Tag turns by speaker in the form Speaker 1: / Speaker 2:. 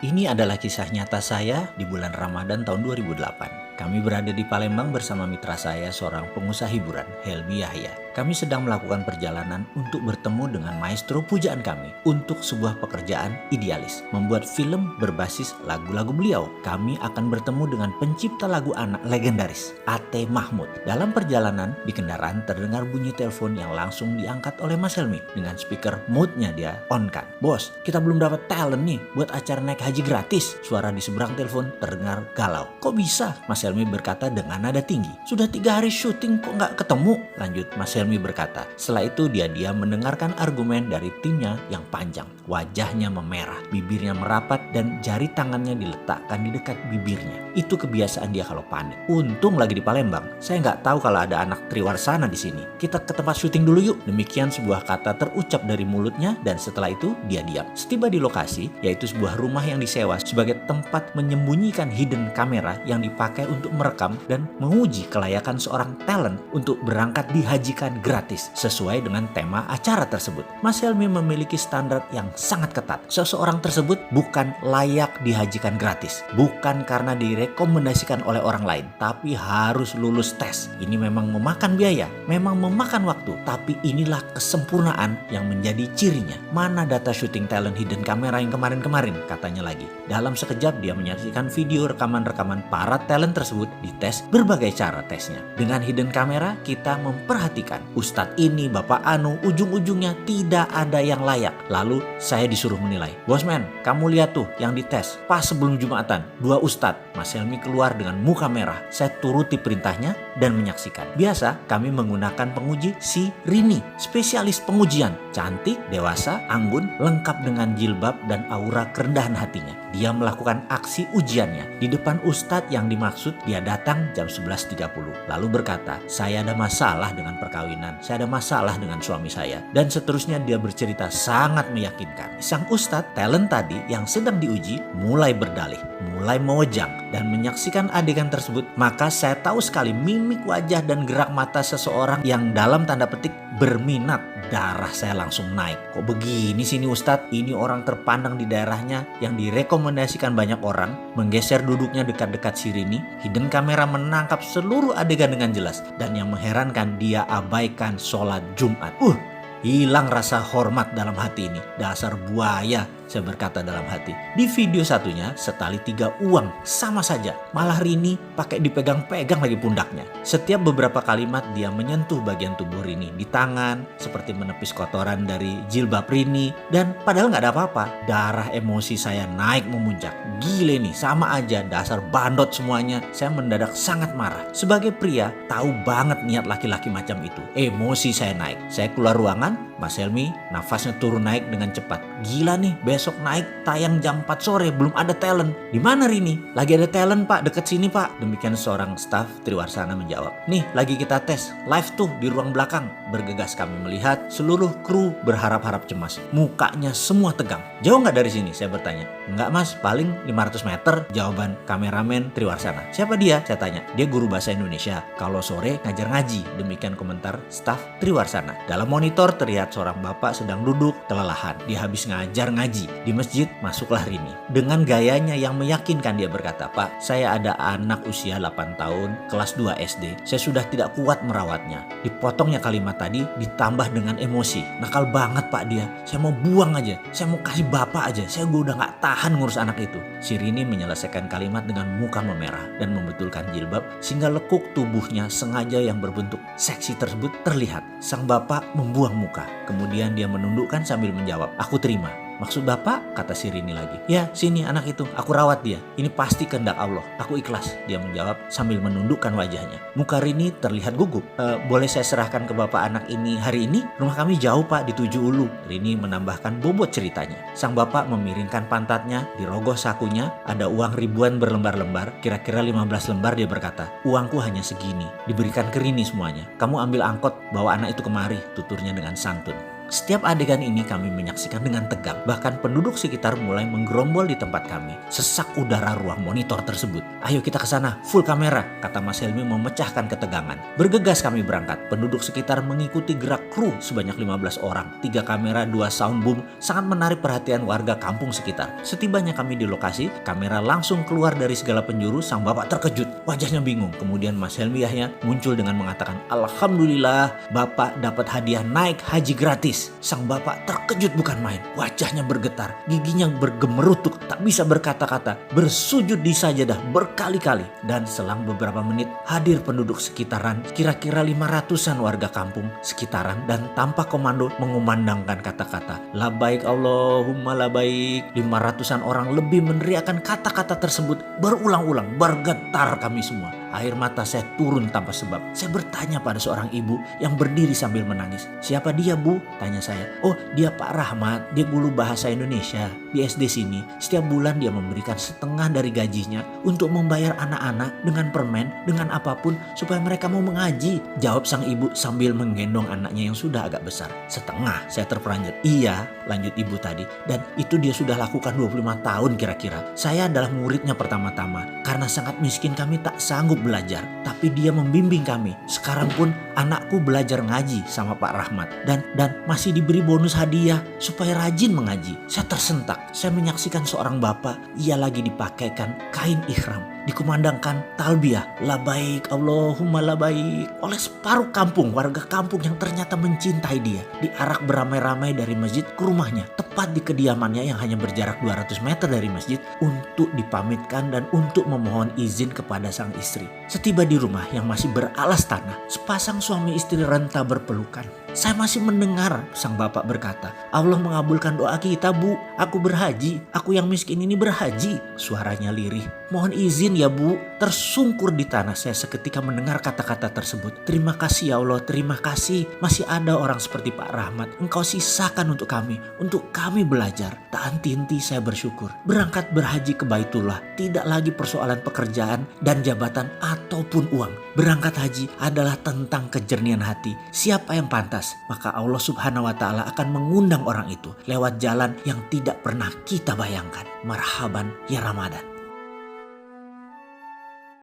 Speaker 1: Ini adalah kisah nyata saya di bulan Ramadan tahun 2008. Kami berada di Palembang bersama mitra saya, seorang pengusaha hiburan, Helmi Yahya. Kami sedang melakukan perjalanan untuk bertemu dengan maestro pujaan kami untuk sebuah pekerjaan idealis, membuat film berbasis lagu-lagu beliau. Kami akan bertemu dengan pencipta lagu anak legendaris, A.T. Mahmud. Dalam perjalanan, di kendaraan terdengar bunyi telepon yang langsung diangkat oleh Mas Helmi. Dengan speaker mode-nya dia on-kan. "Bos, kita belum dapat talent nih buat acara naik haji gratis." Suara di seberang telepon terdengar galau. "Kok bisa?" Mas Helmi berkata dengan nada tinggi. "Sudah 3 hari syuting kok nggak ketemu?" Lanjut Mas Helmi berkata. Setelah itu dia diam mendengarkan argumen dari timnya yang panjang. Wajahnya memerah, bibirnya merapat, dan jari tangannya diletakkan di dekat bibirnya. Itu kebiasaan dia kalau panik. Untung lagi di Palembang. Saya nggak tahu kalau ada anak Triwarsana di sini. "Kita ke tempat syuting dulu yuk." Demikian sebuah kata terucap dari mulutnya, dan setelah itu dia diam. Setiba di lokasi, yaitu sebuah rumah yang disewa sebagai tempat menyembunyikan hidden kamera yang dipakai untuk merekam dan menguji kelayakan seorang talent untuk berangkat dihajikan gratis sesuai dengan tema acara tersebut. Mas Helmi memiliki standar yang sangat ketat. Seseorang tersebut bukan layak dihajikan gratis, bukan karena direkomendasikan oleh orang lain, tapi harus lulus tes. Ini memang memakan biaya, memang memakan waktu, tapi inilah kesempurnaan yang menjadi cirinya. "Mana data syuting talent hidden kamera yang kemarin-kemarin?" katanya lagi. Dalam sekejap dia menyaksikan video rekaman-rekaman para talent tersebut dites berbagai cara tesnya. Dengan hidden kamera kita memperhatikan Ustadz ini, Bapak Anu, ujung-ujungnya tidak ada yang layak. Lalu saya disuruh menilai. "Bosman, kamu lihat tuh yang dites pas sebelum Jumatan, 2 Ustadz." Mas Helmi keluar dengan muka merah. Saya turuti perintahnya dan menyaksikan. Biasa kami menggunakan penguji si Rini, spesialis pengujian. Cantik, dewasa, anggun, lengkap dengan jilbab dan aura kerendahan hatinya. Dia melakukan aksi ujiannya di depan Ustadz yang dimaksud. Dia datang jam 11.30 lalu berkata, "Saya ada masalah dengan perkawinan, saya ada masalah dengan suami saya," dan seterusnya. Dia bercerita sangat meyakinkan. Sang Ustadz talent tadi yang sedang diuji mulai berdalih, mulai mewejang dan menyaksikan adegan tersebut. Maka saya tahu sekali mimik wajah dan gerak mata seseorang yang dalam tanda petik berminat. Darah saya langsung naik. Kok begini sih ini Ustadz? Ini orang terpandang di daerahnya yang direkomendasikan banyak orang. Menggeser duduknya dekat-dekat si Rini. Hidden kamera menangkap seluruh adegan dengan jelas. Dan yang mengherankan, dia abaikan sholat Jumat. Hilang rasa hormat dalam hati ini. Dasar buaya, saya berkata dalam hati. Di video satunya, setali 3 uang sama saja. Malah Rini pakai dipegang-pegang lagi pundaknya. Setiap beberapa kalimat dia menyentuh bagian tubuh Rini di tangan, seperti menepis kotoran dari jilbab Rini. Dan padahal nggak ada apa-apa. Darah emosi saya naik memuncak. Gile nih, sama aja, dasar bandot semuanya. Saya mendadak sangat marah. Sebagai pria, tahu banget niat laki-laki macam itu. Emosi saya naik. Saya keluar ruangan. Mas Helmi nafasnya turun naik dengan cepat. "Gila nih, besok naik tayang jam 4 sore belum ada talent." "Di mana Rini?" "Lagi ada talent Pak, deket sini Pak." Demikian seorang staf Triwarsana menjawab. "Nih lagi kita tes, live tuh di ruang belakang." Bergegas kami melihat seluruh kru berharap-harap cemas. Mukanya semua tegang. "Jauh nggak dari sini?" saya bertanya. "Enggak Mas, paling 500 meter." Jawaban kameramen Triwarsana. "Siapa dia?" saya tanya. "Dia guru bahasa Indonesia, kalau sore ngajar ngaji." Demikian komentar staf Triwarsana. Dalam monitor terlihat seorang bapak sedang duduk kelelahan. Dia habis ngajar ngaji. Di masjid masuklah Rini. Dengan gayanya yang meyakinkan dia berkata, "Pak, saya ada anak usia 8 tahun, kelas 2 SD. Saya sudah tidak kuat merawatnya." Dipotongnya kalimat tadi ditambah dengan emosi. "Nakal banget Pak dia. Saya mau buang aja. Saya mau kasih bapak aja. Saya udah gak tahan ngurus anak itu." Si Rini menyelesaikan kalimat dengan muka memerah dan membetulkan jilbab sehingga lekuk tubuhnya sengaja yang berbentuk seksi tersebut terlihat. Sang bapak membuang muka. Kemudian dia menundukkan sambil menjawab, "Aku terima." "Maksud Bapak?" kata si Rini lagi. "Ya, sini anak itu, aku rawat dia. Ini pasti kehendak Allah. Aku ikhlas." Dia menjawab sambil menundukkan wajahnya. Muka Rini terlihat gugup. Boleh saya serahkan ke Bapak anak ini hari ini? Rumah kami jauh Pak, di 7 Ulu." Rini menambahkan bobot ceritanya. Sang bapak memiringkan pantatnya, dirogoh sakunya, ada uang ribuan berlembar-lembar, kira-kira 15 lembar. Dia berkata, "Uangku hanya segini." Diberikan ke Rini semuanya. "Kamu ambil angkot, bawa anak itu kemari," tuturnya dengan santun. Setiap adegan ini kami menyaksikan dengan tegang. Bahkan penduduk sekitar mulai menggerombol di tempat kami. Sesak udara ruang monitor tersebut. "Ayo kita ke sana, full kamera," kata Mas Helmi memecahkan ketegangan. Bergegas kami berangkat. Penduduk sekitar mengikuti gerak kru sebanyak 15 orang. 3 kamera, 2 sound boom sangat menarik perhatian warga kampung sekitar. Setibanya kami di lokasi, kamera langsung keluar dari segala penjuru. Sang bapak terkejut, wajahnya bingung. Kemudian Mas Helmi Yahya muncul dengan mengatakan, "Alhamdulillah, bapak dapat hadiah naik haji gratis." Sang bapak terkejut bukan main. Wajahnya bergetar, giginya bergemerutuk, tak bisa berkata-kata, bersujud di sajadah berkali-kali. Dan selang beberapa menit hadir penduduk sekitaran, kira-kira 500-an warga kampung sekitaran, dan tanpa komando mengumandangkan kata-kata, "Labaik Allahumma labaik." 500-an orang lebih meneriakkan kata-kata tersebut berulang-ulang. Bergetar kami semua. Air mata saya turun tanpa sebab. Saya bertanya pada seorang ibu yang berdiri sambil menangis. "Siapa dia, Bu?" tanya saya. "Oh, dia Pak Rahmat. Dia guru bahasa Indonesia di SD sini. Setiap bulan dia memberikan setengah dari gajinya untuk membayar anak-anak dengan permen, dengan apapun supaya mereka mau mengaji," jawab sang ibu sambil menggendong anaknya yang sudah agak besar. "Setengah?" saya terperanjat. "Iya," lanjut ibu tadi. "Dan itu dia sudah lakukan 25 tahun kira-kira. Saya adalah muridnya pertama-tama. Karena sangat miskin kami tak sanggup belajar. Tapi dia membimbing kami. Sekarang pun anakku belajar ngaji sama Pak Rahmat. Dan masih diberi bonus hadiah supaya rajin mengaji." Saya tersentak. Saya menyaksikan seorang bapak. Ia lagi dipakaikan kain ihram. Dikumandangkan talbiyah, "Labaik Allahumma labaik," oleh separuh kampung, warga kampung yang ternyata mencintai dia. Diarak beramai-ramai dari masjid ke rumahnya, tepat di kediamannya yang hanya berjarak 200 meter dari masjid, untuk dipamitkan dan untuk memohon izin kepada sang istri. Setiba di rumah yang masih beralas tanah, sepasang suami istri renta berpelukan. Saya masih mendengar sang bapak berkata, "Allah mengabulkan doa kita, Bu. Aku berhaji. Aku yang miskin ini berhaji." Suaranya lirih. "Mohon izin ya, Bu." Tersungkur di tanah saya seketika mendengar kata-kata tersebut. "Terima kasih ya Allah, terima kasih. Masih ada orang seperti Pak Rahmat. Engkau sisakan untuk kami belajar." Tak henti-henti saya bersyukur. Berangkat berhaji ke Baitullah tidak lagi persoalan pekerjaan dan jabatan ataupun uang. Berangkat haji adalah tentang kejernihan hati. Siapa yang pantas, maka Allah Subhanahu wa Ta'ala akan mengundang orang itu lewat jalan yang tidak pernah kita bayangkan. Marhaban ya Ramadan.